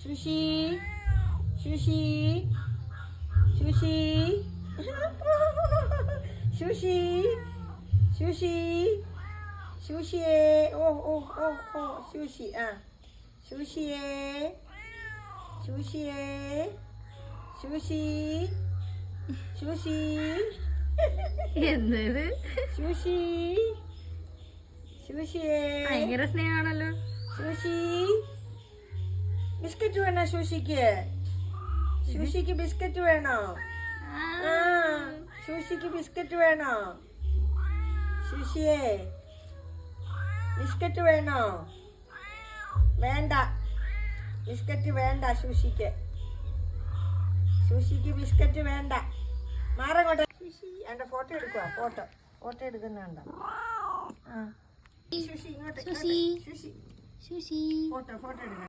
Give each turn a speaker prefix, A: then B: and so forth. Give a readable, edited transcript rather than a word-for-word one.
A: ശുശി ശുശി ശുശി ശുശി ശുശി ശുശിയേ ഓ ഓ ഓ ഓ ശുശി ആ ശുശിയേ ശുശിയേ ശുശി ശുശി
B: എന്നത്
A: ശുശി ശുശിയേ
B: ഭയങ്കര സ്നേഹമാണല്ലോ.
A: ശുശി ബിസ്ക്കറ്റ് വേണോ ശുശിക്ക്? ശുശിക്ക് ബിസ്ക്കറ്റ് വേണോ? ആ ശുശിക്ക് ബിസ്ക്കറ്റ് വേണോ? ശുശിയേ ബിസ്ക്കറ്റ് വേണോ? വേണ്ട, ബിസ്ക്കറ്റ് വേണ്ട ശുശിക്ക്. ശുശിക്ക് ബിസ്ക്കറ്റ് വേണ്ട. മാറങ്ങോട്ടെ. ശുശി എൻ്റെ ഫോട്ടോ എടുക്കുക. ഫോട്ടോ എടുക്കുന്നുണ്ടോ? ആ ശുശി ഇങ്ങോട്ട്.
B: ശുശി.
A: ശുശി
B: ശുശി
A: ഫോട്ടോ എടുക്കണം.